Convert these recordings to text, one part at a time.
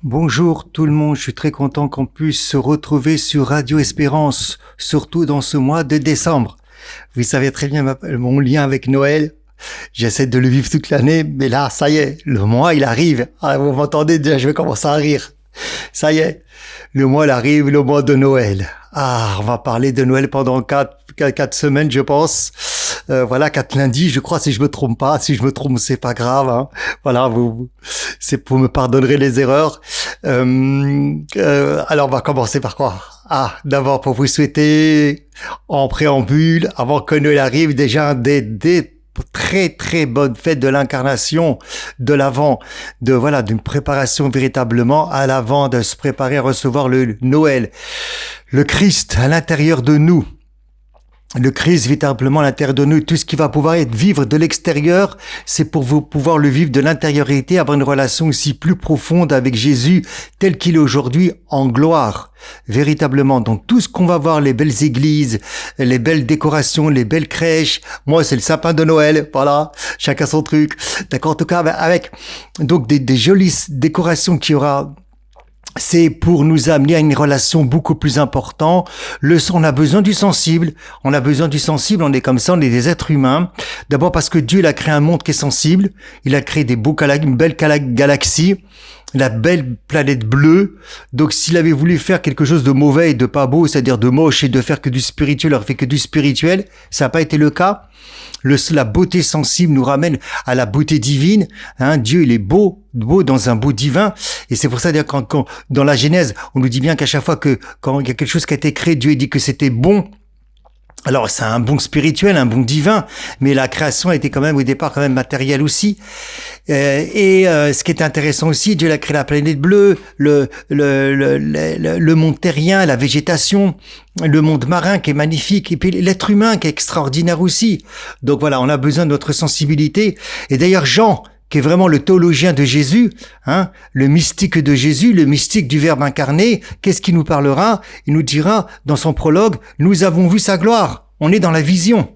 Bonjour tout le monde, je suis très content qu'on puisse se retrouver sur Radio Espérance, surtout dans ce mois de décembre. Vous savez très bien mon lien avec Noël. J'essaie de le vivre toute l'année, mais là, ça y est, le mois il arrive. Ah, vous m'entendez déjà, je vais commencer à rire. Ça y est, le mois il arrive, le mois de Noël. Ah, on va parler de Noël pendant quatre semaines, je pense. Voilà, 4 lundis, je crois, si je me trompe pas. Si je me trompe, c'est pas grave. Hein. Voilà, c'est vous me pardonnerez les erreurs. Alors, on va commencer par quoi? Ah, d'abord pour vous souhaiter, en préambule, avant que Noël arrive, déjà des très très bonne fête de l'incarnation, de l'Avent, d'une préparation véritablement à l'Avent, de se préparer à recevoir le Noël, le Christ à l'intérieur de nous. Le Christ véritablement à l'intérieur de nous, tout ce qui va pouvoir être vivre de l'extérieur, c'est pour vous pouvoir le vivre de l'intériorité, avoir une relation aussi plus profonde avec Jésus, tel qu'il est aujourd'hui en gloire, véritablement. Donc tout ce qu'on va voir, les belles églises, les belles décorations, les belles crèches, moi c'est le sapin de Noël, voilà, chacun son truc. D'accord, en tout cas avec donc des jolies décorations qu'il y aura. C'est pour nous amener à une relation beaucoup plus importante. On a besoin du sensible. On a besoin du sensible. On est comme ça. On est des êtres humains. D'abord parce que Dieu, il a créé un monde qui est sensible. Il a créé une belle galaxie. La belle planète bleue. Donc, s'il avait voulu faire quelque chose de mauvais et de pas beau, c'est-à-dire de moche et de faire que du spirituel, il aurait fait que du spirituel. Ça n'a pas été le cas. La beauté sensible nous ramène à la beauté divine. Hein, Dieu, il est beau dans un beau divin. Et c'est pour ça, d'ailleurs, quand dans la Genèse, on nous dit bien qu'à chaque fois quand il y a quelque chose qui a été créé, Dieu dit que c'était bon. Alors, c'est un bon spirituel, un bon divin, mais la création a été quand même, au départ, quand même matérielle aussi. Ce qui est intéressant aussi, Dieu a créé la planète bleue, le monde terrien, la végétation, le monde marin qui est magnifique, et puis l'être humain qui est extraordinaire aussi. Donc voilà, on a besoin de notre sensibilité. Et d'ailleurs, Jean, qui est vraiment le théologien de Jésus, hein, le mystique de Jésus, le mystique du Verbe incarné, qu'est-ce qu'il nous parlera? Il nous dira dans son prologue, nous avons vu sa gloire. On est dans la vision.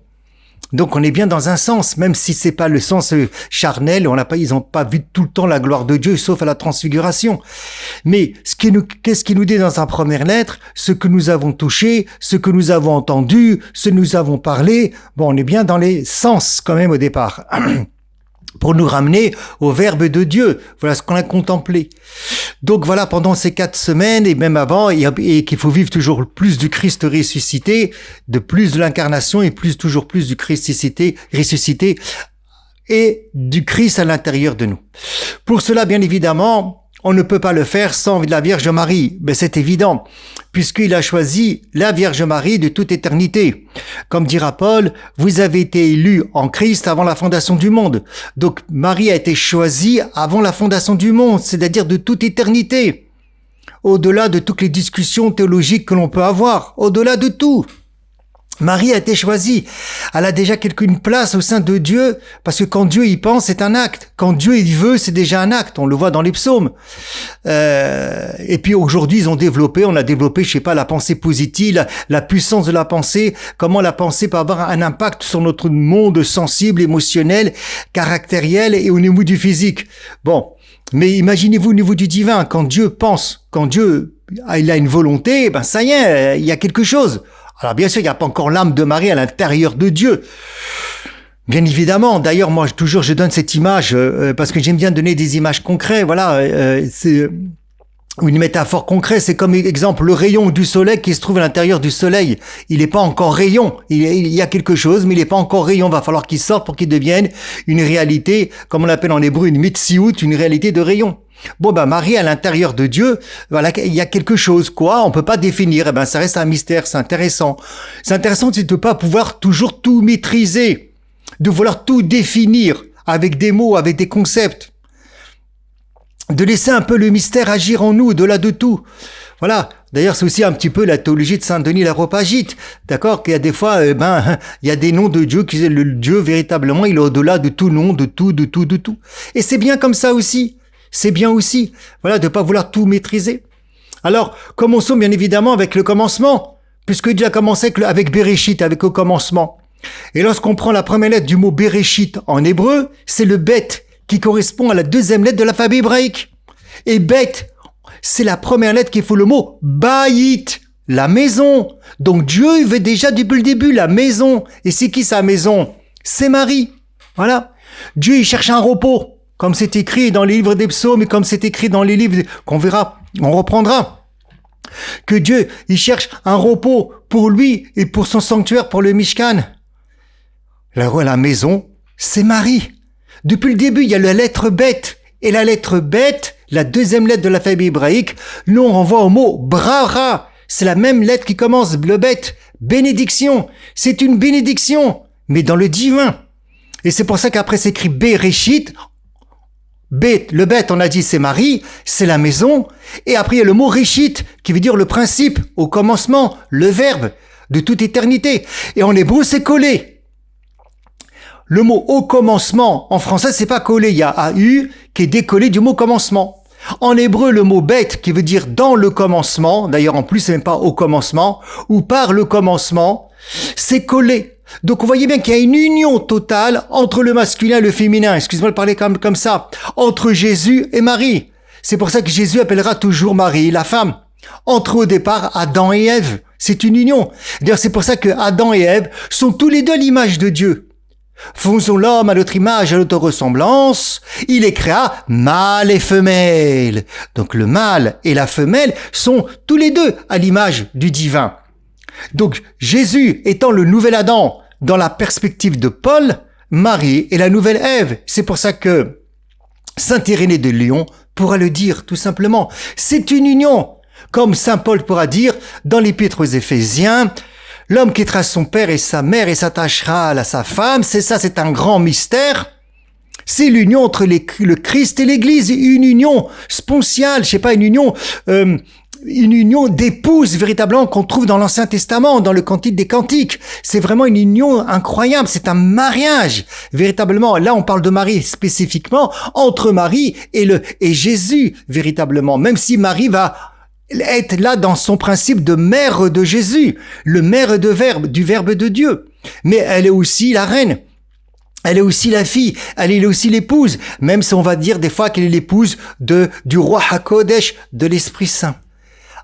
Donc on est bien dans un sens, même si c'est pas le sens charnel, ils ont pas vu tout le temps la gloire de Dieu, sauf à la transfiguration. Mais qu'est-ce qu'il nous dit dans sa première lettre? Ce que nous avons touché, ce que nous avons entendu, ce que nous avons parlé. Bon, on est bien dans les sens quand même au départ. Pour nous ramener au Verbe de Dieu. Voilà ce qu'on a contemplé. Donc voilà, pendant ces 4 semaines, et même avant, et qu'il faut vivre toujours plus du Christ ressuscité, de l'incarnation et toujours plus du Christ ressuscité et du Christ à l'intérieur de nous. Pour cela, bien évidemment, on ne peut pas le faire sans la Vierge Marie. Mais c'est évident, puisqu'il a choisi la Vierge Marie de toute éternité. Comme dira Paul, vous avez été élus en Christ avant la fondation du monde. Donc Marie a été choisie avant la fondation du monde, c'est-à-dire de toute éternité. Au-delà de toutes les discussions théologiques que l'on peut avoir, au-delà de tout. Marie a été choisie. Elle a déjà une place au sein de Dieu, parce que quand Dieu y pense, c'est un acte. Quand Dieu y veut, c'est déjà un acte. On le voit dans les psaumes. Et puis aujourd'hui, on a développé, la pensée positive, la puissance de la pensée, comment la pensée peut avoir un impact sur notre monde sensible, émotionnel, caractériel et au niveau du physique. Bon. Mais imaginez-vous au niveau du divin, quand Dieu pense, quand Dieu, il a une volonté, ça y est, il y a quelque chose. Alors bien sûr, il n'y a pas encore l'âme de Marie à l'intérieur de Dieu. Bien évidemment. D'ailleurs, moi, je donne cette image parce que j'aime bien donner des images concrètes. Voilà, c'est une métaphore concrète. C'est comme exemple le rayon du soleil qui se trouve à l'intérieur du soleil. Il n'est pas encore rayon. Il y a quelque chose, mais il n'est pas encore rayon. Il va falloir qu'il sorte pour qu'il devienne une réalité, comme on l'appelle en hébreu, une mitziout, une réalité de rayon. Bon, Marie, à l'intérieur de Dieu, voilà, il y a quelque chose, quoi, on peut pas définir, ça reste un mystère, c'est intéressant. C'est intéressant de ne pas pouvoir toujours tout maîtriser, de vouloir tout définir avec des mots, avec des concepts, de laisser un peu le mystère agir en nous, au-delà de tout. Voilà. D'ailleurs, c'est aussi un petit peu la théologie de Saint-Denis l'Aréopagite. D'accord? Qu'il y a des fois, il y a des noms de Dieu le Dieu, véritablement, il est au-delà de tout nom, de tout. Et c'est bien comme ça aussi. C'est bien aussi, voilà, de pas vouloir tout maîtriser. Alors, commençons bien évidemment avec le commencement, puisque Dieu a commencé avec Bereshit, avec au commencement. Et lorsqu'on prend la première lettre du mot Bereshit en hébreu, c'est le Bet, qui correspond à la deuxième lettre de l'alphabet hébraïque. Et Bet, c'est la première lettre qui faut le mot Baït, la maison. Donc Dieu veut déjà depuis le début la maison. Et c'est qui sa maison? C'est Marie. Voilà. Dieu, il cherche un repos, comme c'est écrit dans les livres des psaumes et comme c'est écrit dans les livres qu'on verra, on reprendra. Que Dieu, il cherche un repos pour lui et pour son sanctuaire, pour le Mishkan. La maison, c'est Marie. Depuis le début, il y a la lettre bête. Et la lettre bête, la deuxième lettre de l'alphabet hébraïque, nous on renvoie au mot brara. C'est la même lettre qui commence, le bête. Bénédiction. C'est une bénédiction, mais dans le divin. Et c'est pour ça qu'après c'est écrit Bereshit. Bête, le bête, on a dit c'est Marie, c'est la maison. Et après il y a le mot Reshit, qui veut dire le principe, au commencement, le verbe, de toute éternité. Et en hébreu, c'est collé. Le mot au commencement, en français, c'est pas collé. Il y a AU qui est décollé du mot commencement. En hébreu, le mot bête, qui veut dire dans le commencement, d'ailleurs en plus c'est même pas au commencement, ou par le commencement, c'est collé. Donc vous voyez bien qu'il y a une union totale entre le masculin et le féminin, excuse-moi de parler comme ça, entre Jésus et Marie. C'est pour ça que Jésus appellera toujours Marie, la femme. Entre au départ Adam et Ève, c'est une union. D'ailleurs c'est pour ça que Adam et Ève sont tous les deux l'image de Dieu. Faisons l'homme à notre image, à notre ressemblance. Il les créa mâle et femelle. Donc le mâle et la femelle sont tous les deux à l'image du divin. Donc Jésus étant le nouvel Adam dans la perspective de Paul, Marie est la nouvelle Ève. C'est pour ça que Saint Irénée de Lyon pourra le dire tout simplement. C'est une union. Comme Saint Paul pourra dire dans l'Épître aux Éphésiens, l'homme quittera son père et sa mère et s'attachera à sa femme. C'est un grand mystère. C'est l'union entre le Christ et l'Église, une union spontiale, une union d'épouse véritablement qu'on trouve dans l'Ancien Testament, dans le Cantique des Cantiques. C'est vraiment une union incroyable, c'est un mariage véritablement. Là, on parle de Marie spécifiquement entre Marie et Jésus véritablement. Même si Marie va être là dans son principe de mère de Jésus, le mère du Verbe de Dieu. Mais elle est aussi la reine. Elle est aussi la fille, elle est aussi l'épouse, même si on va dire des fois qu'elle est l'épouse du roi HaKodesh, de l'Esprit Saint.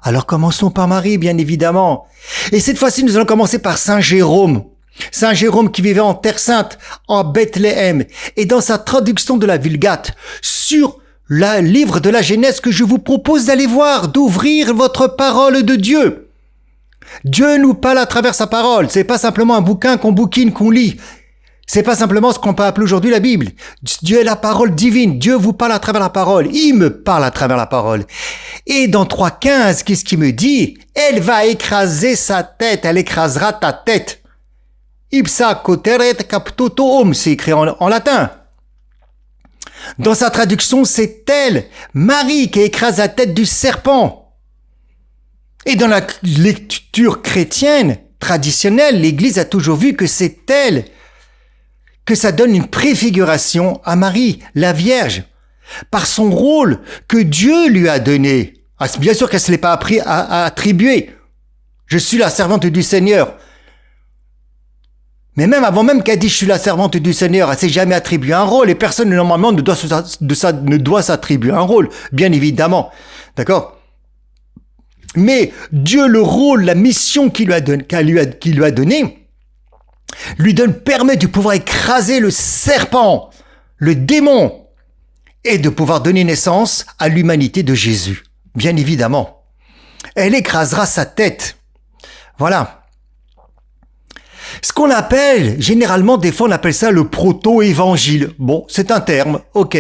Alors commençons par Marie, bien évidemment. Et cette fois-ci, nous allons commencer par Saint Jérôme. Saint Jérôme qui vivait en Terre Sainte, en Bethléem. Et dans sa traduction de la Vulgate, sur le livre de la Genèse que je vous propose d'aller voir, d'ouvrir votre parole de Dieu. Dieu nous parle à travers sa parole. C'est pas simplement un bouquin qu'on bouquine, qu'on lit. C'est pas simplement ce qu'on peut appeler aujourd'hui la Bible. Dieu est la parole divine. Dieu vous parle à travers la parole. Il me parle à travers la parole. Et dans 3.15, qu'est-ce qu'il me dit? Elle va écraser sa tête. Elle écrasera ta tête. Ipsa coteret captoto homme. C'est écrit en latin. Dans sa traduction, c'est elle, Marie, qui écrase la tête du serpent. Et dans la lecture chrétienne traditionnelle, l'Église a toujours vu que c'est elle, que ça donne une préfiguration à Marie, la Vierge, par son rôle que Dieu lui a donné. Ah, bien sûr qu'elle ne se l'est pas attribué. Je suis la servante du Seigneur. Mais même avant même qu'elle dise je suis la servante du Seigneur, elle s'est jamais attribué un rôle et personne normalement ne doit s'attribuer un rôle, bien évidemment. D'accord? Mais Dieu, le rôle, la mission qu'il lui a donné, permet de pouvoir écraser le serpent, le démon, et de pouvoir donner naissance à l'humanité de Jésus. Bien évidemment. Elle écrasera sa tête. Voilà. Ce qu'on appelle, généralement, des fois, on appelle ça le proto-évangile. Bon, c'est un terme, ok.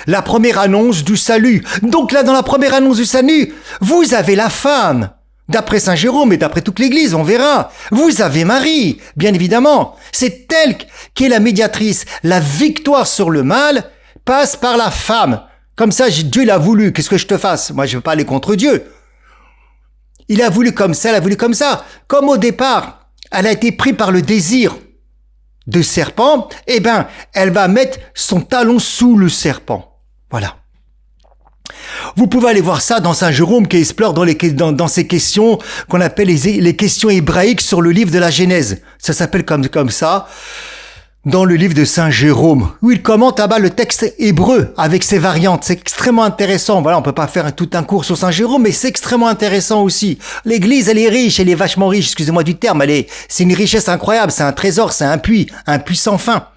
La première annonce du salut. Donc là, dans la première annonce du salut, vous avez la femme. D'après Saint Jérôme et d'après toute l'Église, on verra. Vous avez Marie, bien évidemment. C'est elle qui est la médiatrice. La victoire sur le mal passe par la femme. Comme ça, Dieu l'a voulu. Qu'est-ce que je te fasse? Moi, je ne veux pas aller contre Dieu. Il a voulu comme ça, il a voulu comme ça. Comme au départ, elle a été prise par le désir de serpent, eh ben, elle va mettre son talon sous le serpent. Voilà. Vous pouvez aller voir ça dans Saint Jérôme qui explore dans ces questions qu'on appelle les questions hébraïques sur le livre de la Genèse. Ça s'appelle comme ça. dans le livre de Saint Jérôme, où il commente là-bas le texte hébreu avec ses variantes. C'est extrêmement intéressant. Voilà, on peut pas faire tout un cours sur Saint Jérôme, mais c'est extrêmement intéressant aussi. L'Église, elle est riche, elle est vachement riche, excusez-moi du terme, c'est une richesse incroyable, c'est un trésor, c'est un puits sans fin.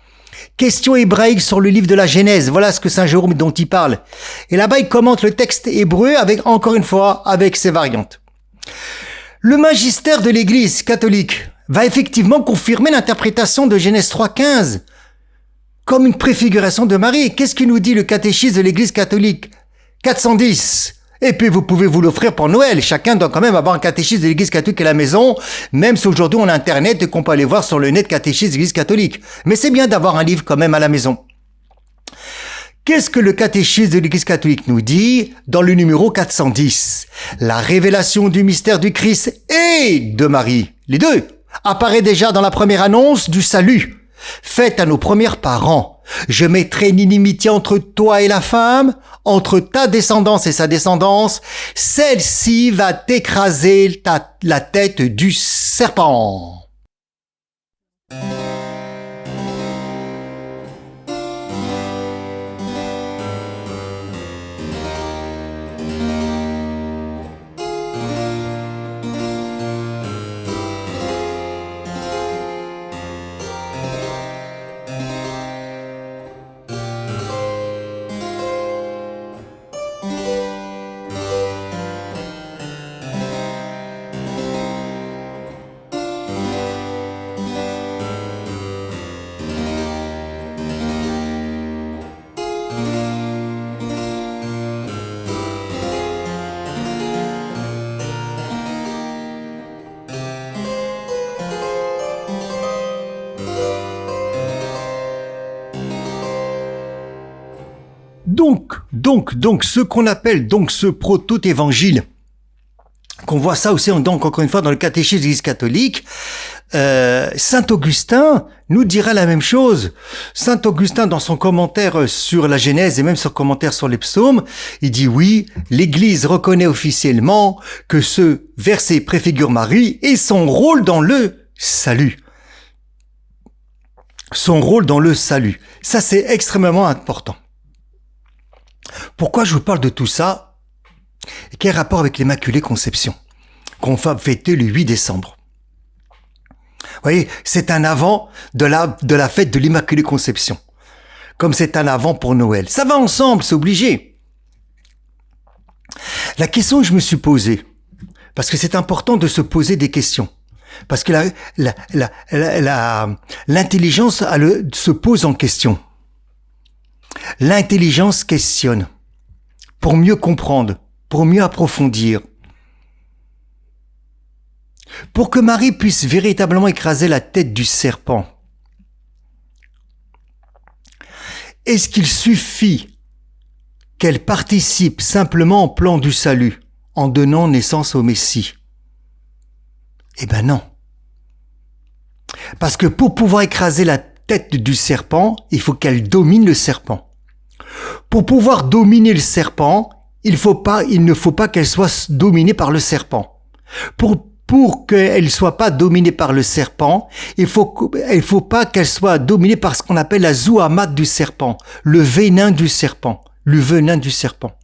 Question hébraïque sur le livre de la Genèse. Voilà ce que Saint Jérôme dont il parle. Et là-bas, il commente le texte hébreu avec, encore une fois, avec ses variantes. Le magistère de l'Église catholique va effectivement confirmer l'interprétation de Genèse 3,15 comme une préfiguration de Marie. Qu'est-ce que nous dit le catéchisme de l'Église catholique 410. Et puis vous pouvez vous l'offrir pour Noël. Chacun doit quand même avoir un catéchisme de l'Église catholique à la maison, même si aujourd'hui on a Internet et qu'on peut aller voir sur le net catéchisme de l'Église catholique. Mais c'est bien d'avoir un livre quand même à la maison. Qu'est-ce que le catéchisme de l'Église catholique nous dit dans le numéro 410? La révélation du mystère du Christ et de Marie, les deux, apparaît déjà dans la première annonce du salut, faite à nos premiers parents. Je mettrai une inimitié entre toi et la femme, entre ta descendance et sa descendance. Celle-ci va t'écraser la tête du serpent. Donc, ce qu'on appelle donc ce proto-évangile, qu'on voit ça aussi donc encore une fois dans le catéchisme de l'Église catholique, Saint Augustin nous dira la même chose. Saint Augustin, dans son commentaire sur la Genèse et même son commentaire sur les psaumes, il dit oui, l'Église reconnaît officiellement que ce verset préfigure Marie et son rôle dans le salut. Son rôle dans le salut. Ça, c'est extrêmement important. Pourquoi je vous parle de tout ça? Quel rapport avec l'Immaculée Conception qu'on va fêter le 8 décembre? Vous voyez, c'est un avant de la fête de l'Immaculée Conception. Comme c'est un avant pour Noël. Ça va ensemble, c'est obligé. La question que je me suis posée, parce que c'est important de se poser des questions, parce que l'intelligence se pose en question. L'intelligence questionne pour mieux comprendre, pour mieux approfondir. Pour que Marie puisse véritablement écraser la tête du serpent, est-ce qu'il suffit qu'elle participe simplement au plan du salut en donnant naissance au Messie? Eh ben non. Parce que pour pouvoir écraser la tête du serpent, il faut qu'elle domine le serpent. Pour pouvoir dominer le serpent, il ne faut pas qu'elle soit dominée par le serpent. Pour qu'elle ne soit pas dominée par le serpent, il faut pas qu'elle soit dominée par ce qu'on appelle la zouamat du serpent, le venin du serpent, le venin du serpent.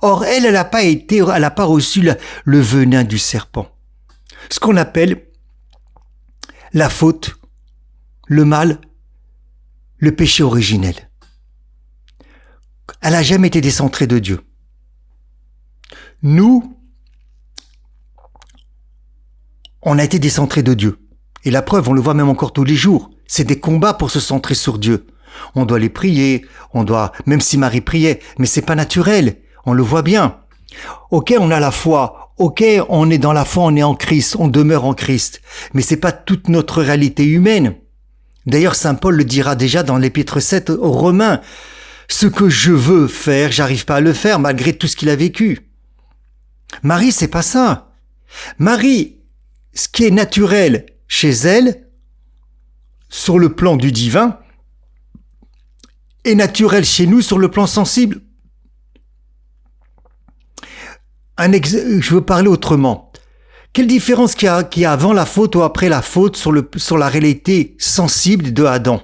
Or, elle n'a pas reçu le venin du serpent. Ce qu'on appelle la faute, le mal, le péché originel. Elle n'a jamais été décentrée de Dieu. Nous, on a été décentrés de Dieu. Et la preuve, on le voit même encore tous les jours. C'est des combats pour se centrer sur Dieu. On doit les prier, même si Marie priait, mais c'est pas naturel. On le voit bien. Ok, on a la foi. Ok, on est dans la foi, on est en Christ, on demeure en Christ. Mais c'est pas toute notre réalité humaine. D'ailleurs, saint Paul le dira déjà dans l'épître 7 aux Romains. Ce que je veux faire, j'arrive pas à le faire malgré tout ce qu'il a vécu. Marie, c'est pas ça. Marie, ce qui est naturel chez elle, sur le plan du divin, est naturel chez nous sur le plan sensible. Je veux parler autrement. Quelle différence qu'il y a avant la faute ou après la faute sur la réalité sensible de Adam?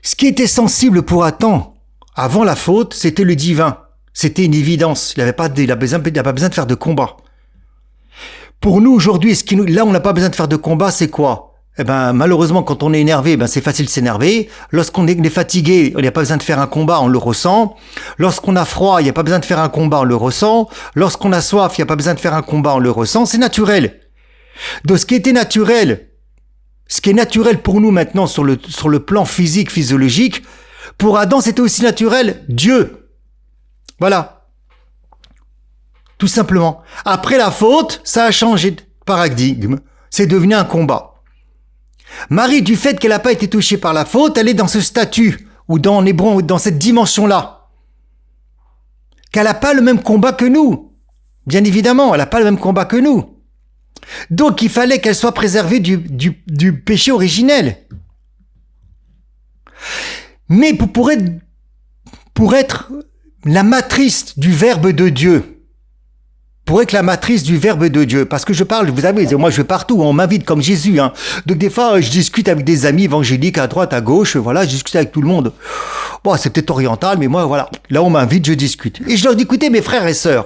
Ce qui était sensible pour Adam, avant la faute, c'était le divin. C'était une évidence. Il n'a pas besoin de faire de combat. Pour nous, aujourd'hui, là où on n'a pas besoin de faire de combat, c'est quoi? Malheureusement, quand on est énervé, c'est facile de s'énerver. Lorsqu'on est fatigué, il n'y a pas besoin de faire un combat, on le ressent. Lorsqu'on a froid, il n'y a pas besoin de faire un combat, on le ressent. Lorsqu'on a soif, il n'y a pas besoin de faire un combat, on le ressent. C'est naturel. Donc, ce qui est naturel pour nous maintenant sur le plan physique, physiologique, pour Adam, c'était aussi naturel, Dieu. Voilà. Tout simplement. Après la faute, ça a changé de paradigme. C'est devenu un combat. Marie, du fait qu'elle n'a pas été touchée par la faute, elle est dans ce statut, ou dans Hébron, ou dans cette dimension-là. Qu'elle n'a pas le même combat que nous. Bien évidemment, elle n'a pas le même combat que nous. Donc, il fallait qu'elle soit préservée du péché originel. Mais pour être la matrice du Verbe de Dieu, parce que je parle, vous savez, moi je vais partout, on m'invite comme Jésus, hein. Donc des fois, je discute avec des amis évangéliques à droite, à gauche, voilà, je discute avec tout le monde. Bon, c'est peut-être oriental, mais moi, voilà, là on m'invite, je discute. Et je leur dis, écoutez, mes frères et sœurs,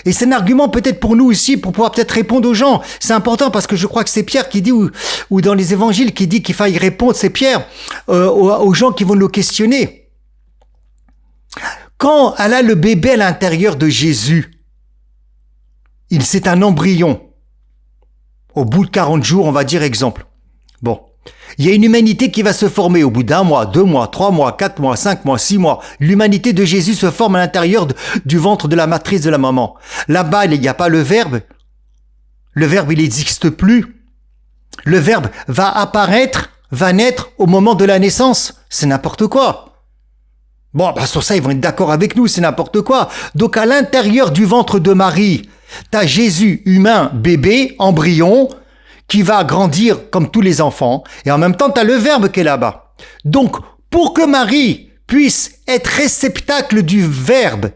et c'est un argument peut-être pour nous aussi, pour pouvoir peut-être répondre aux gens. C'est important parce que je crois que c'est Pierre qui dit, ou dans les évangiles, qui dit qu'il faille répondre, c'est Pierre, aux gens qui vont nous questionner. Quand elle a le bébé à l'intérieur de Jésus, c'est un embryon. Au bout de 40 jours, on va dire exemple. Bon. Il y a une humanité qui va se former au bout d'1 mois, 2 mois, 3 mois, 4 mois, 5 mois, 6 mois. L'humanité de Jésus se forme à l'intérieur du ventre de la matrice de la maman. Là-bas, il n'y a pas le Verbe. Le Verbe, il n'existe plus. Le Verbe va naître au moment de la naissance. C'est n'importe quoi. Bon, sur ça, ils vont être d'accord avec nous, c'est n'importe quoi. Donc, à l'intérieur du ventre de Marie, t'as Jésus, humain, bébé, embryon, qui va grandir comme tous les enfants, et en même temps, t'as le Verbe qui est là-bas. Donc, pour que Marie puisse être réceptacle du Verbe,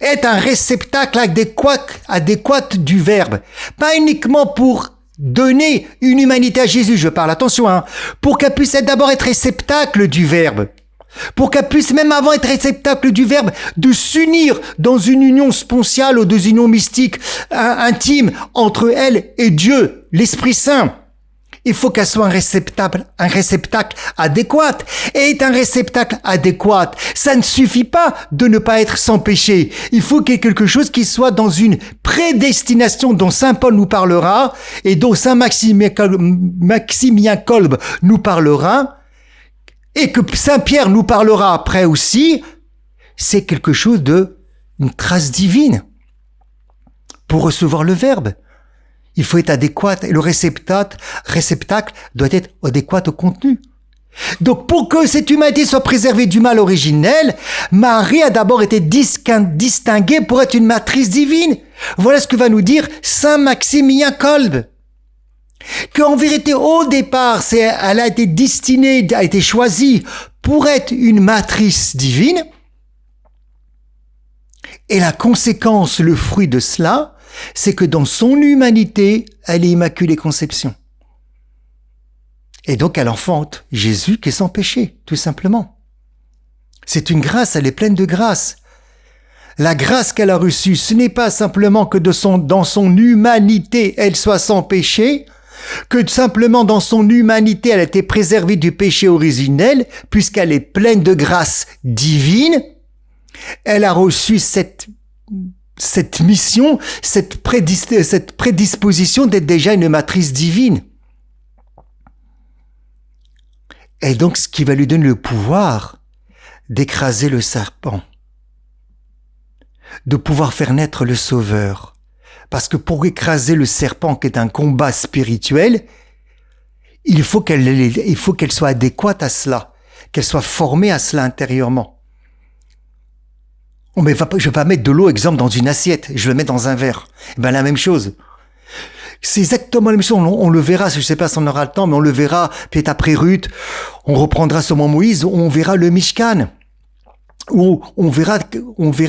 être un réceptacle adéquat du Verbe, pas uniquement pour donner une humanité à Jésus, je parle, attention, pour qu'elle puisse d'abord être réceptacle du Verbe, pour qu'elle puisse même avant être réceptacle du Verbe, de s'unir dans une union spontiale ou des unions mystiques intimes entre elle et Dieu, l'Esprit Saint. Il faut qu'elle soit un réceptacle adéquat. Et un réceptacle adéquat, ça ne suffit pas de ne pas être sans péché. Il faut qu'il y ait quelque chose qui soit dans une prédestination dont Saint Paul nous parlera et dont Saint Maximilien Kolbe nous parlera et que Saint Pierre nous parlera après aussi. C'est quelque chose une trace divine pour recevoir le Verbe. Il faut être adéquat et le réceptacle doit être adéquat au contenu. Donc, pour que cette humanité soit préservée du mal originel, Marie a d'abord été distinguée pour être une matrice divine. Voilà ce que va nous dire Saint Maximilien Kolbe. Qu'en vérité, au départ, elle a été destinée, a été choisie pour être une matrice divine. Et la conséquence, le fruit de cela, c'est que dans son humanité, elle est immaculée conception. Et donc elle enfante Jésus qui est sans péché, tout simplement. C'est une grâce, elle est pleine de grâce. La grâce qu'elle a reçue, ce n'est pas simplement que dans son humanité, elle soit sans péché, que simplement dans son humanité, elle a été préservée du péché originel, puisqu'elle est pleine de grâce divine. Elle a reçu cette mission, cette prédisposition d'être déjà une matrice divine. Et donc, ce qui va lui donner le pouvoir d'écraser le serpent, de pouvoir faire naître le Sauveur. Parce que pour écraser le serpent, qui est un combat spirituel, il faut qu'elle soit adéquate à cela, qu'elle soit formée à cela intérieurement. Je vais pas mettre de l'eau, exemple, dans une assiette, je vais le mettre dans un verre. La même chose. C'est exactement la même chose, on le verra, je sais pas si on aura le temps, mais on le verra peut-être après Ruth, on reprendra ce moment Moïse, on verra le Mishkan. où on verra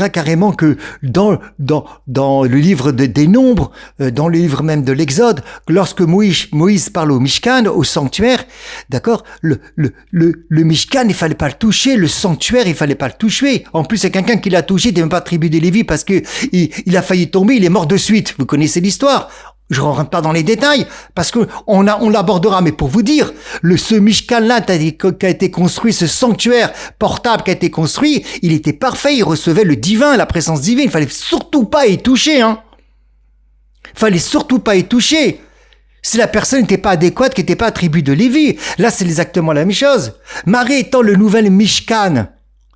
carrément que dans le livre des Nombres, dans le livre même de l'Exode, lorsque Moïse parle au Mishkan, au sanctuaire, d'accord, le Mishkan, il fallait pas le toucher, le sanctuaire, il fallait pas le toucher. En plus, c'est quelqu'un qui l'a touché, il n'était même pas tribu des Lévi parce que il a failli tomber, il est mort de suite. Vous connaissez l'histoire. Je ne rentre pas dans les détails, parce que on l'abordera, mais pour vous dire, ce Mishkan-là qui a été construit, ce sanctuaire portable qui a été construit, il était parfait, il recevait le divin, la présence divine, il fallait surtout pas y toucher, hein. Il fallait surtout pas y toucher. Si la personne n'était pas adéquate, qui n'était pas tribu de Lévi. Là, c'est exactement la même chose. Marie étant le nouvel Mishkan,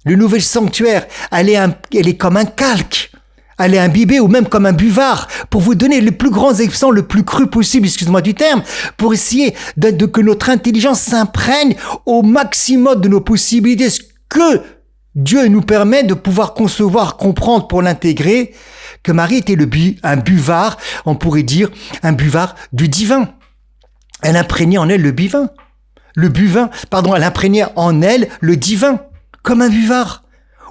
le nouvel sanctuaire, elle est comme un calque. Elle est imbibée ou même comme un buvard pour vous donner les plus grands exemples, le plus cru possible, excuse-moi du terme, pour essayer que notre intelligence s'imprègne au maximum de nos possibilités, ce que Dieu nous permet de pouvoir concevoir, comprendre pour l'intégrer, que Marie était un buvard, on pourrait dire un buvard du divin. Elle imprégnait en elle elle imprégnait en elle le divin, comme un buvard,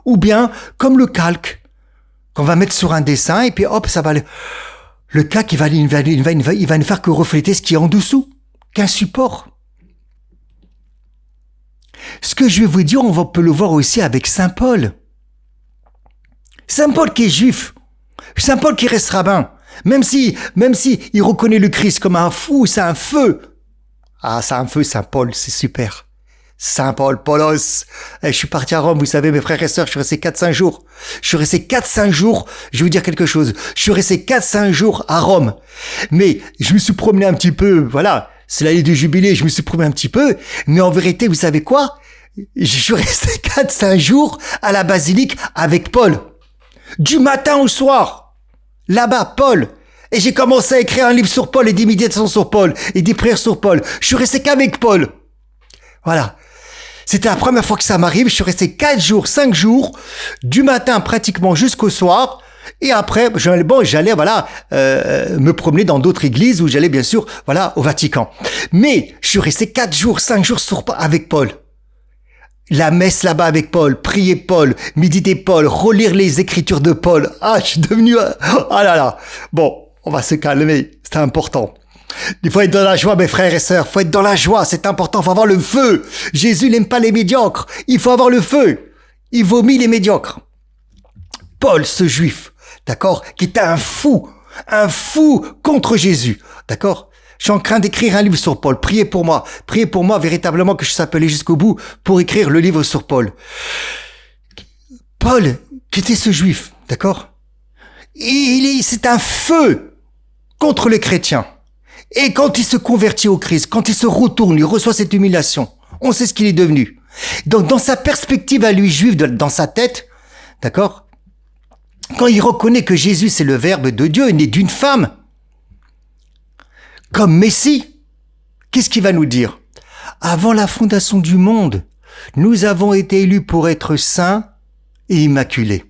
ou bien comme le calque qu'on va mettre sur un dessin, et puis hop, ça va le calque, il va ne faire que refléter ce qui est en dessous, qu'un support. Ce que je vais vous dire, peut le voir aussi avec Saint Paul. Saint Paul qui est juif, Saint Paul qui reste rabbin, même si il reconnaît le Christ comme un fou, c'est un feu. Ah, c'est un feu, Saint Paul, c'est super. Saint Paul, Paulos. Je suis parti à Rome, vous savez, mes frères et sœurs, je suis resté 4-5 jours. Je vais vous dire quelque chose. Je suis resté 4-5 jours à Rome. Mais je me suis promené un petit peu, voilà, c'est l'année du jubilé, je me suis promené un petit peu, mais en vérité, vous savez quoi? Je suis resté 4-5 jours à la basilique avec Paul. Du matin au soir. Là-bas, Paul. Et j'ai commencé à écrire un livre sur Paul et des méditations sur Paul et des prières sur Paul. Je suis resté qu'avec Paul. Voilà. C'était la première fois que ça m'arrive. Je suis resté 4 jours, 5 jours, du matin pratiquement jusqu'au soir. Et après, j'allais, me promener dans d'autres églises où j'allais bien sûr, au Vatican. Mais je suis resté 4 jours, 5 jours avec Paul. La messe là-bas avec Paul, prier Paul, méditer Paul, relire les écritures de Paul. Ah, je suis devenu, ah là là. Bon, on va se calmer. C'est important. Il faut être dans la joie, mes frères et sœurs. Il faut être dans la joie, c'est important. Il faut avoir le feu. Jésus n'aime pas les médiocres. Il faut avoir le feu. Il vomit les médiocres. Paul, ce juif, d'accord, qui était un fou contre Jésus, d'accord. Je suis en train d'écrire un livre sur Paul. Priez pour moi véritablement que je s'appelais jusqu'au bout pour écrire le livre sur Paul. Paul, qui était ce juif, d'accord, c'est un feu contre les chrétiens. Et quand il se convertit au Christ, quand il se retourne, il reçoit cette humiliation. On sait ce qu'il est devenu. Donc, dans sa perspective à lui, juif, dans sa tête, d'accord, quand il reconnaît que Jésus, c'est le Verbe de Dieu, né d'une femme, comme Messie, qu'est-ce qu'il va nous dire? Avant la fondation du monde, nous avons été élus pour être saints et immaculés.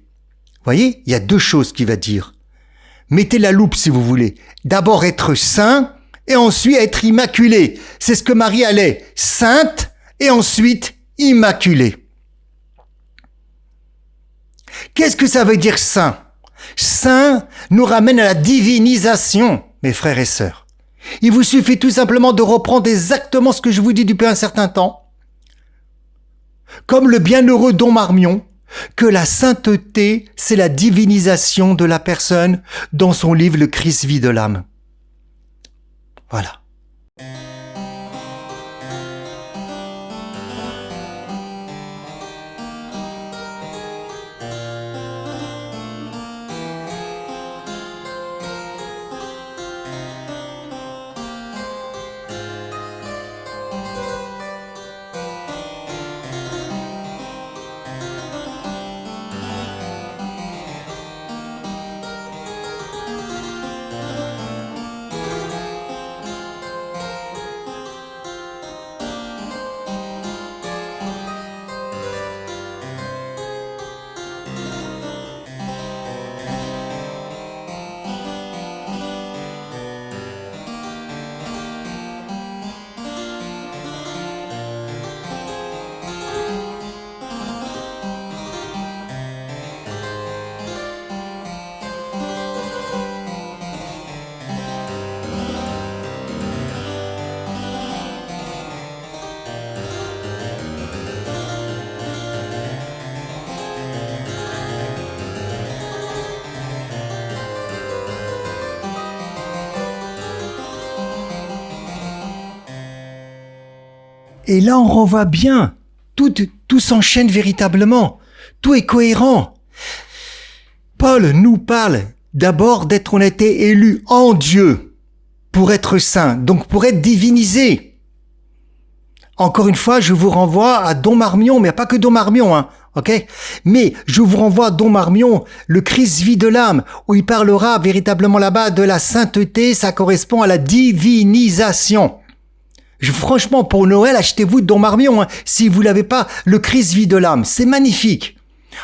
Voyez, il y a 2 choses qu'il va dire. Mettez la loupe si vous voulez. D'abord être saint et ensuite être immaculé. C'est ce que Marie allait, sainte et ensuite immaculée. Qu'est-ce que ça veut dire saint? Saint nous ramène à la divinisation, mes frères et sœurs. Il vous suffit tout simplement de reprendre exactement ce que je vous dis depuis un certain temps. Comme le bienheureux Don Marmion, que la sainteté, c'est la divinisation de la personne dans son livre Le Christ vie de l'âme. Voilà. Et là, on revoit bien. Tout s'enchaîne véritablement. Tout est cohérent. Paul nous parle d'abord d'être, on a été élu en Dieu pour être saint, donc pour être divinisé. Encore une fois, je vous renvoie à Don Marmion, mais pas que Don Marmion, hein, ok? Mais je vous renvoie à Don Marmion, le Christ vie de l'âme, où il parlera véritablement là-bas de la sainteté, ça correspond à la divinisation. Franchement, pour Noël, achetez-vous Don Marmion, hein, si vous l'avez pas, le Christ vie de l'âme, c'est magnifique.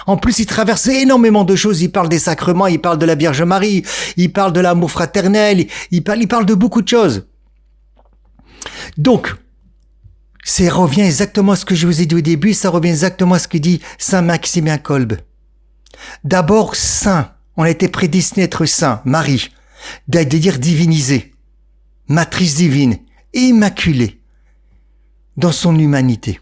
En plus, il traverse énormément de choses. Il parle des sacrements, il parle de la Vierge Marie, il parle de l'amour fraternel, il parle de beaucoup de choses. Donc, ça revient exactement à ce que je vous ai dit au début, ça revient exactement à ce que dit Saint Maximin Kolbe. D'abord, saint. On a été prédestiné à être saint. Marie. De dire divinisé. Matrice divine. Immaculée. Dans son humanité.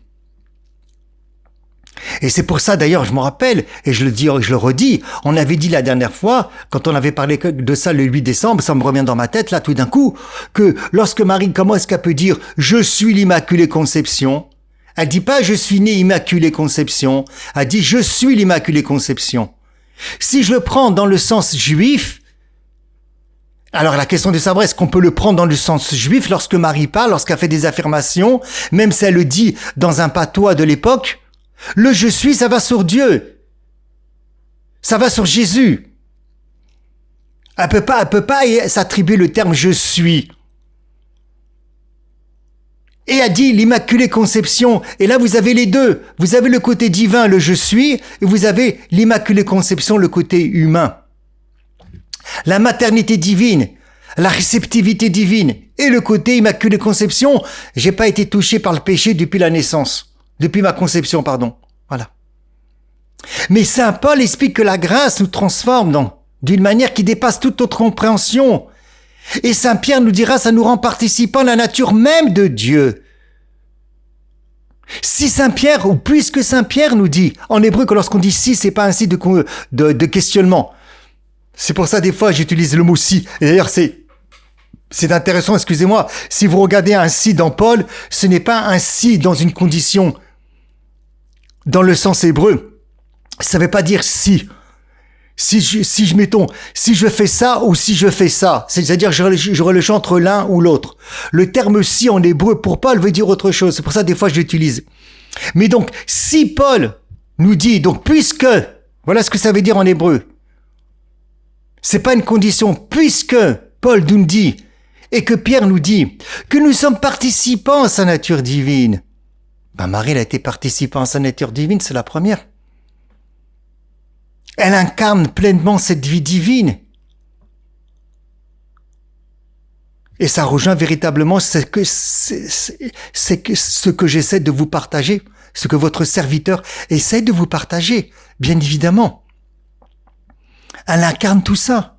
Et c'est pour ça, d'ailleurs, je me rappelle, et je le dis, je le redis, on avait dit la dernière fois, quand on avait parlé de ça le 8 décembre, ça me revient dans ma tête, là, tout d'un coup, que lorsque Marie, comment est-ce qu'elle peut dire « Je suis l'Immaculée Conception », elle dit pas « Je suis née Immaculée Conception », elle dit « Je suis l'Immaculée Conception ». Si je le prends dans le sens juif, alors la question de savoir est-ce qu'on peut le prendre dans le sens juif lorsque Marie parle, lorsqu'elle fait des affirmations, même si elle le dit dans un patois de l'époque, le « je suis », ça va sur Dieu. Ça va sur Jésus. Elle peut pas s'attribuer le terme « je suis ». Et elle dit l'Immaculée Conception. Et là, vous avez les deux. Vous avez le côté divin, le « je suis », et vous avez l'Immaculée Conception, le côté humain. La maternité divine, la réceptivité divine et le côté Immaculée Conception. J'ai pas été touché par le péché depuis la naissance. Depuis ma conception, pardon. Voilà. Mais Saint Paul explique que la grâce nous transforme d'une manière qui dépasse toute notre compréhension. Et Saint Pierre nous dira, ça nous rend participants de la nature même de Dieu. Si Saint Pierre, ou puisque Saint Pierre nous dit, en hébreu, que lorsqu'on dit si, c'est pas un si de questionnement. C'est pour ça, des fois, j'utilise le mot si. Et d'ailleurs, c'est intéressant, excusez-moi. Si vous regardez un si dans Paul, ce n'est pas un si dans une condition dans le sens hébreu. Ça veut pas dire si. Si je fais ça ou si je fais ça. C'est-à-dire, j'aurais le choix entre l'un ou l'autre. Le terme si en hébreu pour Paul veut dire autre chose. C'est pour ça, des fois, je l'utilise. Mais donc, si Paul nous dit, donc, puisque, voilà ce que ça veut dire en hébreu. C'est pas une condition. Puisque Paul nous dit, et que Pierre nous dit, que nous sommes participants à sa nature divine. Marie, elle a été participant à sa nature divine, c'est la première. Elle incarne pleinement cette vie divine. Et ça rejoint véritablement ce que j'essaie de vous partager, ce que votre serviteur essaie de vous partager, bien évidemment. Elle incarne tout ça.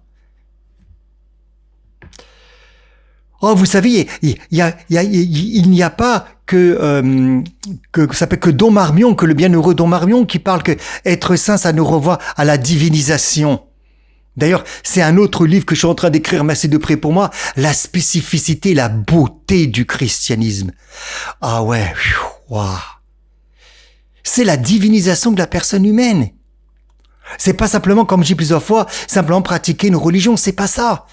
Oh, vous savez, il n'y a pas que ça s'appelle que Don Marmion, que le bienheureux Don Marmion qui parle que être saint, ça nous renvoie à la divinisation. D'ailleurs, c'est un autre livre que je suis en train d'écrire, merci de près pour moi, la spécificité, la beauté du christianisme. Ah ouais, wow. C'est la divinisation de la personne humaine. C'est pas simplement, comme je dis plusieurs fois, simplement pratiquer une religion, c'est pas ça.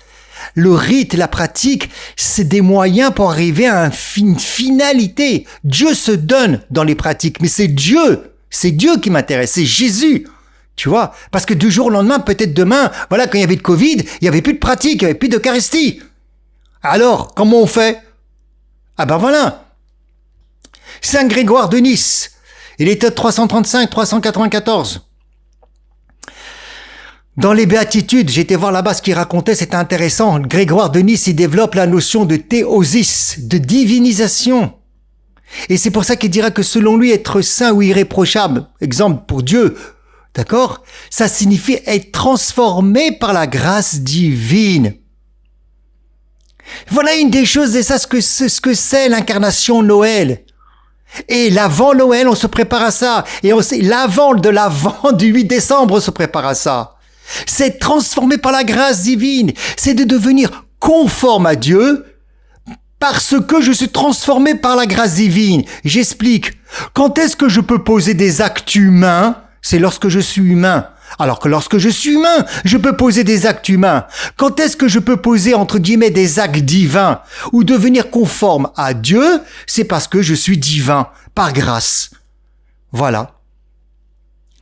Le rite, la pratique, c'est des moyens pour arriver à une finalité. Dieu se donne dans les pratiques, mais c'est Dieu qui m'intéresse, c'est Jésus. Tu vois, parce que du jour au lendemain, peut-être demain, voilà, quand il y avait le Covid, il y avait plus de pratique, il y avait plus d'Eucharistie. Alors, comment on fait? Ah ben voilà. Saint Grégoire de Nice, il était 335-394. Dans les Béatitudes, j'ai été voir là-bas ce qu'il racontait, c'était intéressant. Grégoire de Nice, il développe la notion de théosis, de divinisation. Et c'est pour ça qu'il dira que selon lui, être saint ou irréprochable, exemple pour Dieu, d'accord, ça signifie être transformé par la grâce divine. Voilà une des choses, et ça, ce que c'est l'incarnation Noël. Et l'avant Noël, on se prépare à ça. Et l'avant du 8 décembre, on se prépare à ça. C'est être transformé par la grâce divine. C'est de devenir conforme à Dieu Parce que je suis transformé par la grâce divine. J'explique. Quand est-ce que je peux poser des actes humains? C'est lorsque je suis humain. Alors que lorsque je suis humain, je peux poser des actes humains. Quand est-ce que je peux poser, entre guillemets, des actes divins ou devenir conforme à Dieu? C'est parce que je suis divin, par grâce. Voilà.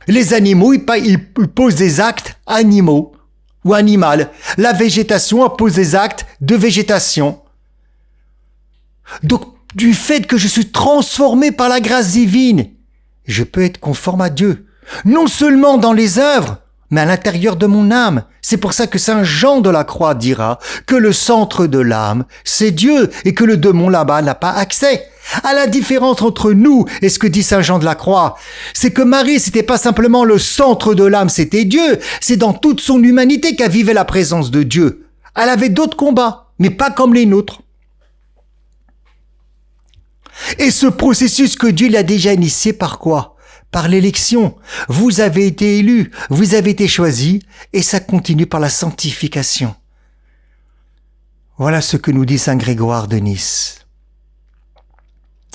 Les animaux, ils posent des actes animaux ou animal. La végétation pose des actes de végétation. Donc, du fait que je suis transformé par la grâce divine, je peux être conforme à Dieu. Non seulement dans les œuvres, mais à l'intérieur de mon âme. C'est pour ça que Saint Jean de la Croix dira que le centre de l'âme, c'est Dieu, et que le démon là-bas n'a pas accès. À la différence entre nous et ce que dit Saint Jean de la Croix, c'est que Marie, c'était pas simplement le centre de l'âme, c'était Dieu. C'est dans toute son humanité qu'elle vivait la présence de Dieu. Elle avait d'autres combats, mais pas comme les nôtres. Et ce processus que Dieu l'a déjà initié par quoi? Par l'élection. Vous avez été élus, vous avez été choisis, et ça continue par la sanctification. Voilà ce que nous dit Saint Grégoire de Nice.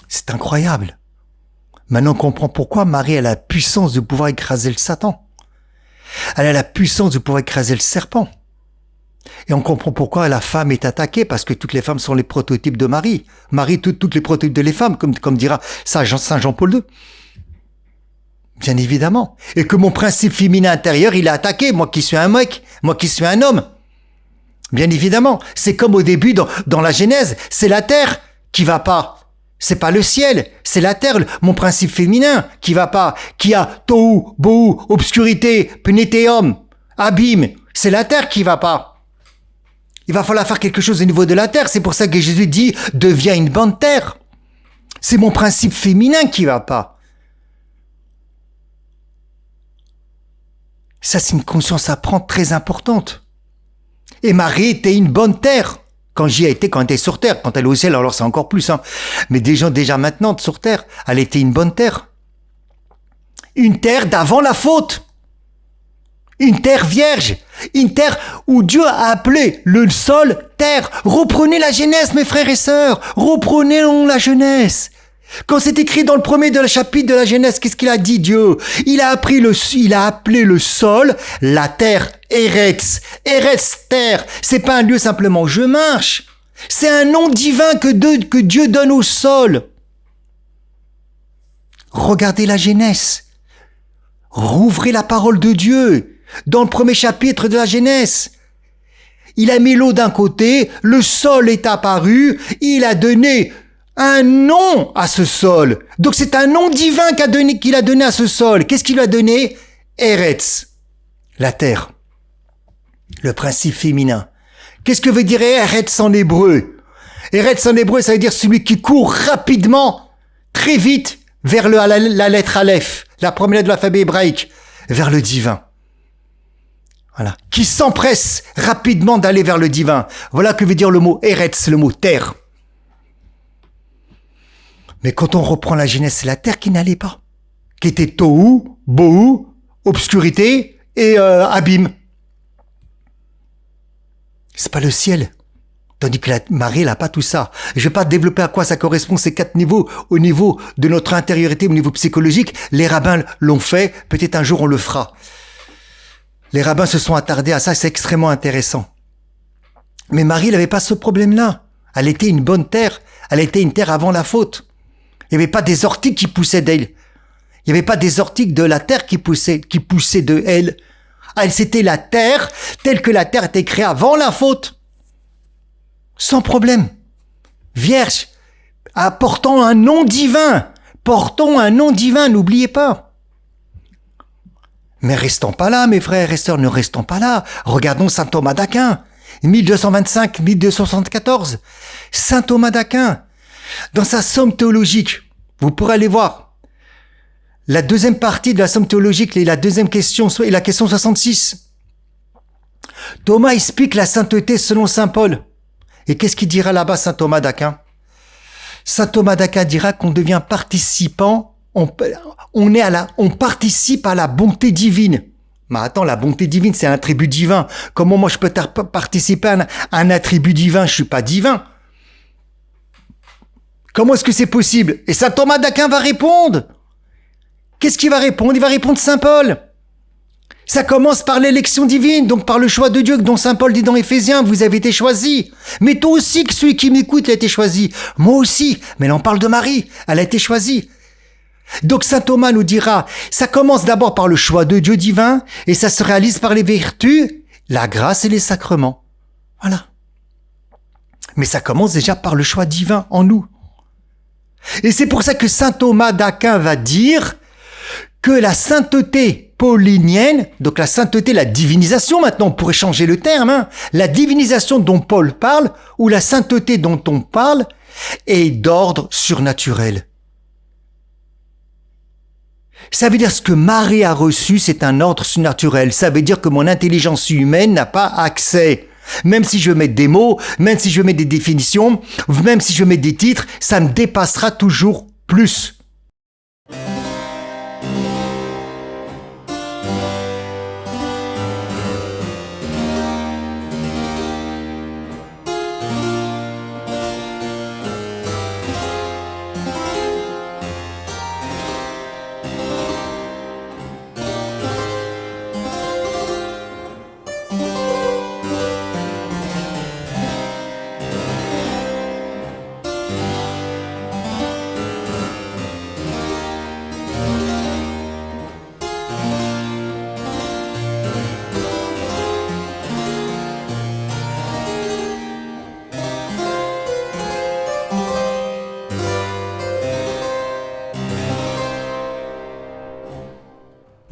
C'est incroyable. Maintenant on comprend pourquoi Marie a la puissance de pouvoir écraser le Satan. Elle a la puissance de pouvoir écraser le serpent. Et on comprend pourquoi la femme est attaquée, parce que toutes les femmes sont les prototypes de Marie. Marie, toutes les prototypes de les femmes, comme dira Saint Jean-Paul II. Bien évidemment. Et que mon principe féminin intérieur, il est attaqué. Moi qui suis un mec, moi qui suis un homme. Bien évidemment. C'est comme au début dans la Genèse. C'est la terre qui va pas. C'est pas le ciel. C'est la terre. Mon principe féminin qui va pas. Qui a tohu, bohu, obscurité, pnéthéum, abîme. C'est la terre qui va pas. Il va falloir faire quelque chose au niveau de la terre. C'est pour ça que Jésus dit, deviens une bonne terre. C'est mon principe féminin qui va pas. Ça, c'est une conscience à prendre très importante. Et Marie était une bonne terre. Quand j'y ai été, quand elle était sur terre. Quand elle est au ciel, alors c'est encore plus. Mais déjà maintenant, sur terre, elle était une bonne terre. Une terre d'avant la faute. Une terre vierge. Une terre où Dieu a appelé le sol terre. Reprenez la Genèse, mes frères et sœurs. Reprenez la Genèse. Quand c'est écrit dans le premier chapitre de la Genèse, qu'est-ce qu'il a dit Dieu? Il a appelé le sol, la terre, Eretz. Eretz, terre. C'est pas un lieu simplement où je marche. C'est un nom divin que Dieu donne au sol. Regardez la Genèse. Rouvrez la parole de Dieu. Dans le premier chapitre de la Genèse. Il a mis l'eau d'un côté, le sol est apparu, il a donné un nom à ce sol. Donc c'est un nom divin qu'il a donné à ce sol. Qu'est-ce qu'il lui a donné? Eretz, la terre. Le principe féminin. Qu'est-ce que veut dire Eretz en hébreu? Eretz en hébreu, ça veut dire celui qui court rapidement, très vite, vers la lettre Aleph, la première lettre de l'alphabet hébraïque, vers le divin. Voilà. Qui s'empresse rapidement d'aller vers le divin. Voilà que veut dire le mot Eretz, le mot terre. Mais quand on reprend la Genèse, c'est la terre qui n'allait pas. Qui était tohu, bohu, obscurité et abîme. C'est pas le ciel. Tandis que Marie, elle n'a pas tout ça. Je vais pas développer à quoi ça correspond ces 4 niveaux au niveau de notre intériorité, au niveau psychologique. Les rabbins l'ont fait. Peut-être un jour on le fera. Les rabbins se sont attardés à ça. C'est extrêmement intéressant. Mais Marie, elle n'avait pas ce problème-là. Elle était une bonne terre. Elle était une terre avant la faute. Il n'y avait pas des ortiques qui poussaient d'elle. Il n'y avait pas des ortiques de la terre qui poussaient de elle. Elle, c'était la terre, telle que la terre était créée avant la faute. Sans problème. Vierge, portant un nom divin. Portons un nom divin, n'oubliez pas. Mais restons pas là, mes frères et sœurs, ne restons pas là. Regardons saint Thomas d'Aquin, 1225-1274. Saint Thomas d'Aquin. Dans sa somme théologique, vous pourrez aller voir la deuxième partie de la somme théologique et la deuxième question est la question 66. Thomas explique la sainteté selon saint Paul. Et qu'est-ce qu'il dira là-bas saint Thomas d'Aquin? Saint Thomas d'Aquin dira qu'on devient participant, on participe à la bonté divine. Mais attends, la bonté divine, c'est un attribut divin. Comment moi je peux participer à un attribut divin? Je suis pas divin. Comment est-ce que c'est possible? Et saint Thomas d'Aquin va répondre. Qu'est-ce qu'il va répondre? Il va répondre saint Paul. Ça commence par l'élection divine, donc par le choix de Dieu, dont saint Paul dit dans Éphésiens, vous avez été choisis. Mais toi aussi, que celui qui m'écoute a été choisi. Moi aussi. Mais là, on parle de Marie. Elle a été choisie. Donc saint Thomas nous dira, ça commence d'abord par le choix de Dieu divin, et ça se réalise par les vertus, la grâce et les sacrements. Voilà. Mais ça commence déjà par le choix divin en nous. Et c'est pour ça que saint Thomas d'Aquin va dire que la sainteté paulinienne, donc la sainteté, la divinisation maintenant, on pourrait changer le terme, la divinisation dont Paul parle, ou la sainteté dont on parle, est d'ordre surnaturel. Ça veut dire ce que Marie a reçu, c'est un ordre surnaturel. Ça veut dire que mon intelligence humaine n'a pas accès. Même si je mets des mots, même si je mets des définitions, même si je mets des titres, ça me dépassera toujours plus.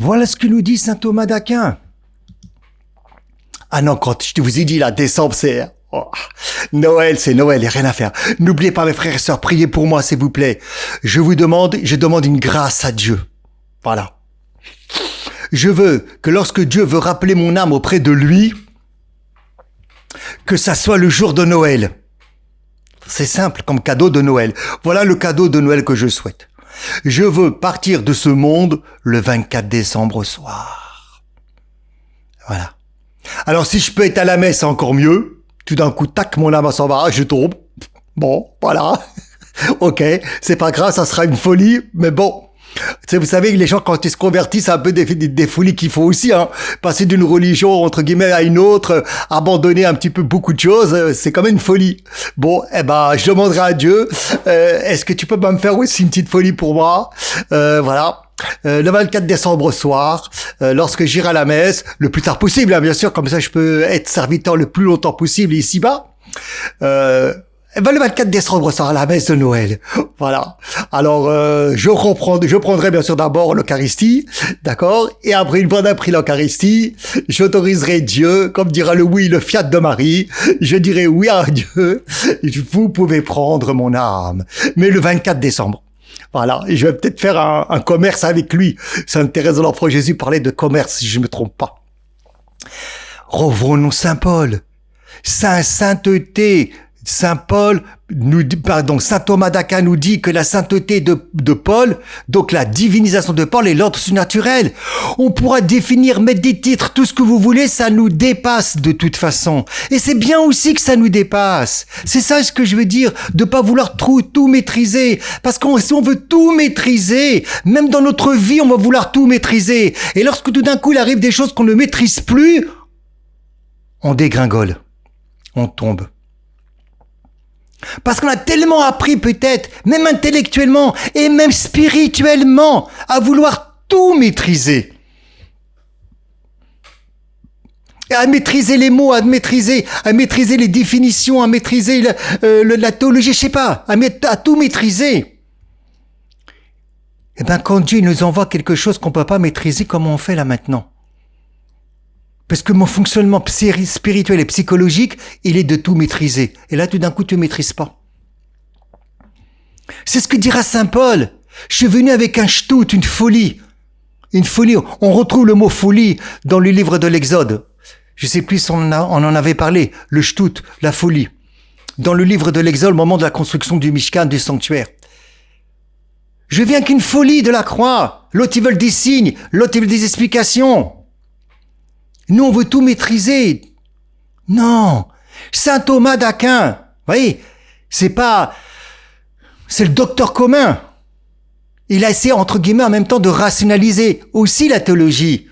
Voilà ce que nous dit saint Thomas d'Aquin. Ah non, quand je vous ai dit là, décembre, c'est... Noël, c'est Noël, il n'y a rien à faire. N'oubliez pas mes frères et sœurs, priez pour moi s'il vous plaît. Je demande une grâce à Dieu. Voilà. Je veux que lorsque Dieu veut rappeler mon âme auprès de lui, que ça soit le jour de Noël. C'est simple comme cadeau de Noël. Voilà le cadeau de Noël que je souhaite. Je veux partir de ce monde le 24 décembre au soir. Voilà. Alors si je peux être à la messe, encore mieux. Tout d'un coup, tac, mon âme s'en va, je tombe. Bon, voilà. Ok, c'est pas grave, ça sera une folie, mais bon. Tu sais, vous savez, les gens, quand ils se convertissent, c'est un peu des folies qu'il faut aussi, Passer d'une religion, entre guillemets, à une autre, abandonner un petit peu beaucoup de choses, c'est quand même une folie. Bon, je demanderai à Dieu, est-ce que tu peux me faire aussi une petite folie pour moi? Voilà. Le 24 décembre au soir, lorsque j'irai à la messe, le plus tard possible, bien sûr, comme ça je peux être serviteur le plus longtemps possible ici-bas. Le 24 décembre sera la messe de Noël. Voilà. Alors, je prendrai bien sûr d'abord l'Eucharistie, d'accord? Et après, une fois d'avoir pris l'Eucharistie, j'autoriserai Dieu, comme dira le oui, le fiat de Marie, je dirai oui à Dieu, vous pouvez prendre mon âme. Mais le 24 décembre. Voilà. Et je vais peut-être faire un commerce avec lui. Sainte Thérèse de l'Enfant Jésus parlait de commerce, si je ne me trompe pas. Revenons Saint Paul. Sainteté. Saint Thomas d'Aquin nous dit que la sainteté de Paul, donc la divinisation de Paul est l'ordre surnaturel. On pourra définir, mettre des titres, tout ce que vous voulez, ça nous dépasse de toute façon. Et c'est bien aussi que ça nous dépasse. C'est ça ce que je veux dire, de pas vouloir tout maîtriser. Parce que si on veut tout maîtriser, même dans notre vie, on va vouloir tout maîtriser. Et lorsque tout d'un coup, il arrive des choses qu'on ne maîtrise plus, on dégringole, on tombe. Parce qu'on a tellement appris peut-être, même intellectuellement et même spirituellement, à vouloir tout maîtriser. Et à maîtriser les mots, à maîtriser les définitions, à maîtriser la théologie, je sais pas, à tout maîtriser. Eh ben, quand Dieu nous envoie quelque chose qu'on peut pas maîtriser, comment on fait là maintenant? Parce que mon fonctionnement spirituel et psychologique, il est de tout maîtriser. Et là, tout d'un coup, tu ne maîtrises pas. C'est ce que dira Saint Paul. Je suis venu avec un shtout, une folie. Une folie. On retrouve le mot folie dans le livre de l'Exode. Je sais plus si on en avait parlé. Le shtout, la folie. Dans le livre de l'Exode, au moment de la construction du Mishkan, du sanctuaire. Je viens qu'une folie de la croix. L'autre, ils veulent des signes. L'autre, ils veulent des explications. Nous, on veut tout maîtriser. Non. Saint Thomas d'Aquin. Vous voyez, c'est pas C'est le docteur commun. Il a essayé, entre guillemets, en même temps de rationaliser aussi la théologie,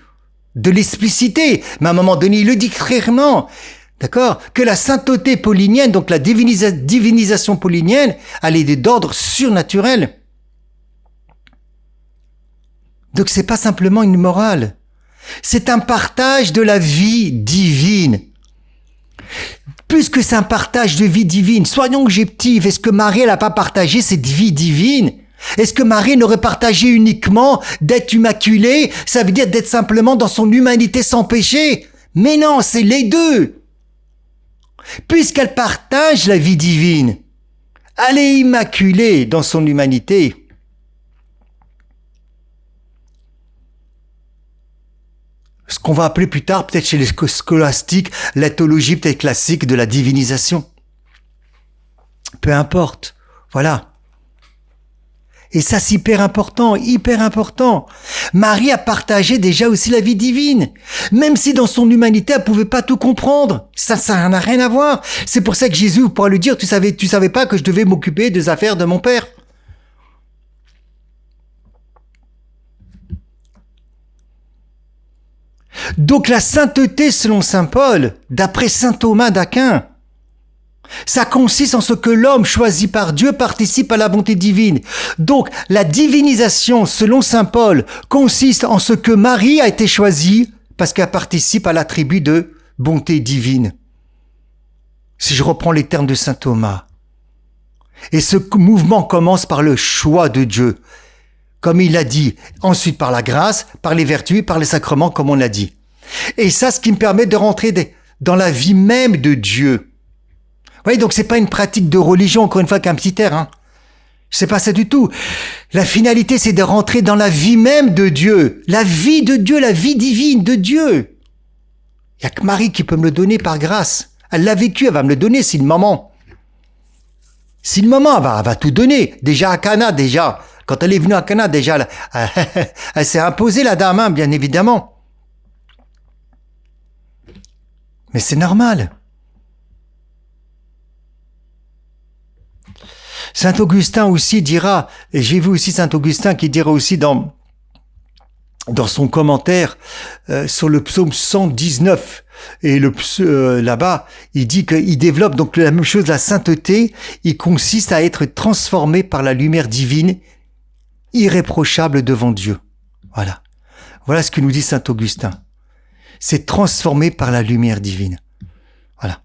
de l'expliciter. Mais à un moment donné, il le dit clairement, d'accord, que la sainteté paulinienne, donc la divinisation paulinienne, elle est d'ordre surnaturel. Donc c'est pas simplement une morale. C'est un partage de la vie divine. Puisque c'est un partage de vie divine, soyons objectifs. Est-ce que Marie n'a pas partagé cette vie divine? Est-ce que Marie n'aurait partagé uniquement d'être immaculée? Ça veut dire d'être simplement dans son humanité sans péché? Mais non, c'est les deux. Puisqu'elle partage la vie divine, elle est immaculée dans son humanité. Ce qu'on va appeler plus tard, peut-être chez les scolastiques, la théologie peut-être classique de la divinisation. Peu importe. Voilà. Et ça, c'est hyper important, hyper important. Marie a partagé déjà aussi la vie divine. Même si dans son humanité, elle pouvait pas tout comprendre. Ça n'a rien à voir. C'est pour ça que Jésus pourra lui dire, tu savais pas que je devais m'occuper des affaires de mon Père. Donc la sainteté selon saint Paul, d'après saint Thomas d'Aquin, ça consiste en ce que l'homme choisi par Dieu participe à la bonté divine. Donc la divinisation selon saint Paul consiste en ce que Marie a été choisie parce qu'elle participe à l'attribut de bonté divine. Si je reprends les termes de saint Thomas. Et ce mouvement commence par le choix de Dieu. Comme il l'a dit, ensuite par la grâce, par les vertus, par les sacrements, comme on l'a dit. Et ça, ce qui me permet de rentrer dans la vie même de Dieu. Vous voyez, donc c'est pas une pratique de religion, encore une fois, qu'un petit air, hein. C'est pas ça du tout. La finalité, c'est de rentrer dans la vie même de Dieu. La vie de Dieu, la vie divine de Dieu. Il y a que Marie qui peut me le donner par grâce. Elle l'a vécu, elle va me le donner, si le moment. Si le moment, elle va tout donner. Déjà à Cana, déjà. Quand elle est venue à Cana, déjà, elle s'est imposée, la dame, hein, bien évidemment. Mais c'est normal. Saint Augustin aussi dira, et j'ai vu aussi Saint Augustin qui dira aussi dans son commentaire sur le psaume 119, et là-bas, il dit qu'il développe donc la même chose, la sainteté, il consiste à être transformé par la lumière divine, irréprochable devant Dieu. Voilà. Voilà ce que nous dit Saint Augustin. C'est transformé par la lumière divine. Voilà.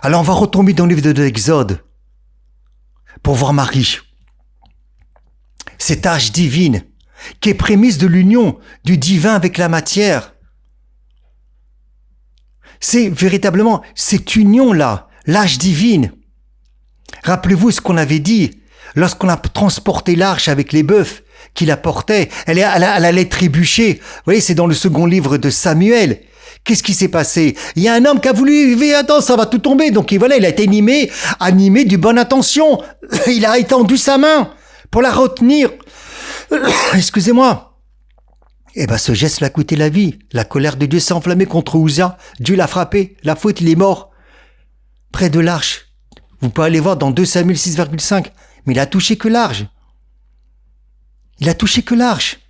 Alors on va retomber dans le livre de l'Exode pour voir Marie. Cette âge divine qui est prémisse de l'union du divin avec la matière. C'est véritablement cette union-là, l'âge divine. Rappelez-vous ce qu'on avait dit lorsqu'on a transporté l'arche avec les bœufs qui la portaient. Elle allait trébucher. Vous voyez, c'est dans le second livre de Samuel. Qu'est-ce qui s'est passé? Il y a un homme qui a voulu, attends, ça va tout tomber. Donc voilà, il a été animé du bonne intention. Il a étendu sa main pour la retenir. Excusez-moi. Eh ben, ce geste l'a coûté la vie. La colère de Dieu s'est enflammée contre Uzia. Dieu l'a frappé. La faute, il est mort. Près de l'arche. Vous pouvez aller voir dans 2 Samuel 6,5. Mais il a touché que l'arche. Il a touché que l'arche.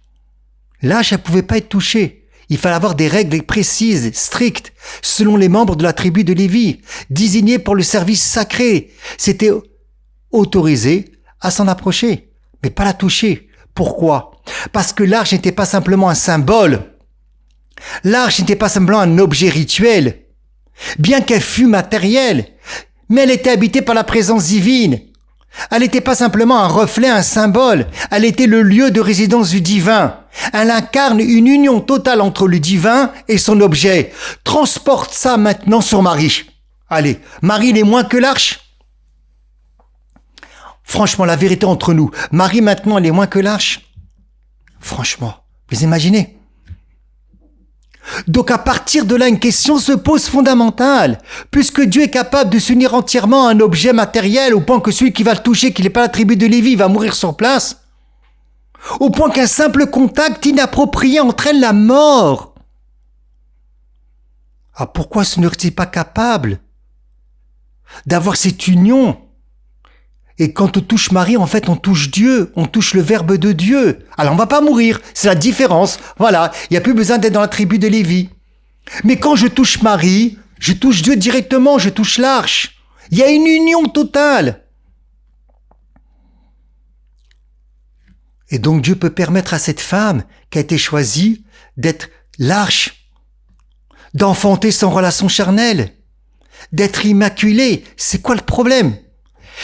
L'arche, elle pouvait pas être touchée. Il fallait avoir des règles précises, strictes, selon les membres de la tribu de Lévi, désignés pour le service sacré. C'était autorisé à s'en approcher, mais pas la toucher. Pourquoi? Parce que l'arche n'était pas simplement un symbole. L'arche n'était pas simplement un objet rituel, bien qu'elle fût matérielle, mais elle était habitée par la présence divine. Elle n'était pas simplement un reflet, un symbole. Elle était le lieu de résidence du divin. Elle incarne une union totale entre le divin et son objet. Transporte ça maintenant sur Marie. Allez, Marie n'est moins que l'arche. Franchement, la vérité entre nous, Marie maintenant elle est moins que l'arche. Franchement, vous imaginez? Donc à partir de là, une question se pose fondamentale. Puisque Dieu est capable de s'unir entièrement à un objet matériel, au point que celui qui va le toucher, qui n'est pas la tribu de Lévi, va mourir sur place, au point qu'un simple contact inapproprié entraîne la mort. Ah, pourquoi ne serait-il pas capable d'avoir cette union? Et quand on touche Marie, en fait, on touche Dieu, on touche le Verbe de Dieu. Alors on va pas mourir, c'est la différence. Voilà, il n'y a plus besoin d'être dans la tribu de Lévi. Mais quand je touche Marie, je touche Dieu directement, je touche l'arche. Il y a une union totale. Et donc Dieu peut permettre à cette femme qui a été choisie d'être l'arche, d'enfanter sans relation charnelle, d'être immaculée. C'est quoi le problème?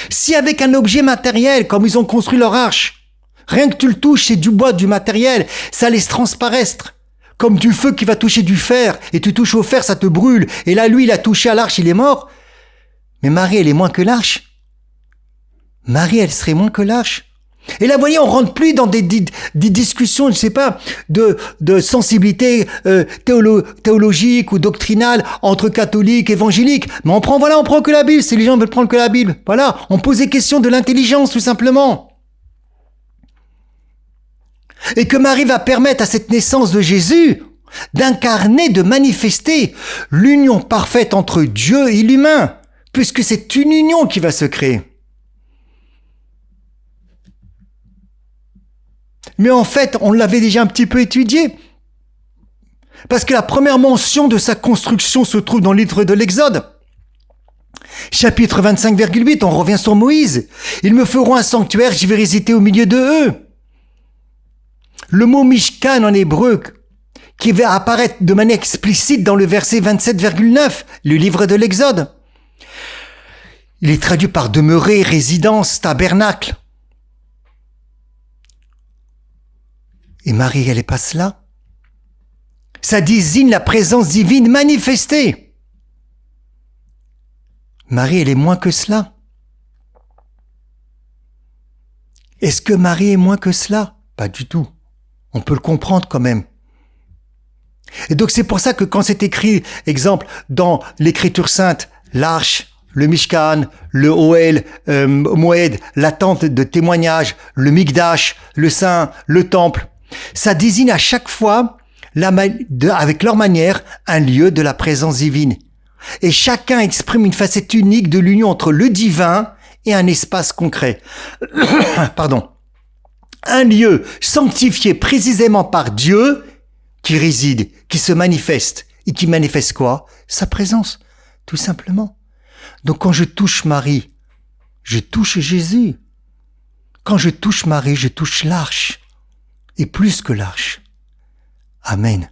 Si avec un objet matériel, comme ils ont construit leur arche, rien que tu le touches, c'est du bois, du matériel, ça laisse transparaître. Comme du feu qui va toucher du fer, et tu touches au fer, ça te brûle. Et là, lui, il a touché à l'arche, il est mort. Mais Marie, elle est moins que l'arche. Marie, elle serait moins que l'arche. Et là, vous voyez, on rentre plus dans des discussions, je sais pas, de sensibilité théologique ou doctrinale entre catholiques, évangéliques. Mais on prend que la Bible, si les gens veulent prendre que la Bible. Voilà, on pose des questions de l'intelligence, tout simplement. Et que Marie va permettre à cette naissance de Jésus d'incarner, de manifester l'union parfaite entre Dieu et l'humain, puisque c'est une union qui va se créer. Mais en fait, on l'avait déjà un petit peu étudié. Parce que la première mention de sa construction se trouve dans le livre de l'Exode. Chapitre 25,8, on revient sur Moïse. Ils me feront un sanctuaire, j'y vais résider au milieu de eux. Le mot Mishkan en hébreu, qui va apparaître de manière explicite dans le verset 27,9, le livre de l'Exode. Il est traduit par demeurer, résidence, tabernacle. Et Marie, elle n'est pas cela. Ça désigne la présence divine manifestée. Marie, elle est moins que cela. Est-ce que Marie est moins que cela? Pas du tout. On peut le comprendre quand même. Et donc c'est pour ça que quand c'est écrit, exemple, dans l'Écriture sainte, l'arche, le Mishkan, le Ohel, Moed, la tente de témoignage, le Mikdash, le Saint, le Temple, ça désigne à chaque fois, avec leur manière, un lieu de la présence divine. Et chacun exprime une facette unique de l'union entre le divin et un espace concret. Pardon. Un lieu sanctifié précisément par Dieu qui réside, qui se manifeste. Et qui manifeste quoi? Sa présence, tout simplement. Donc quand je touche Marie, je touche Jésus. Quand je touche Marie, je touche l'arche. Et plus que l'arche. Amen.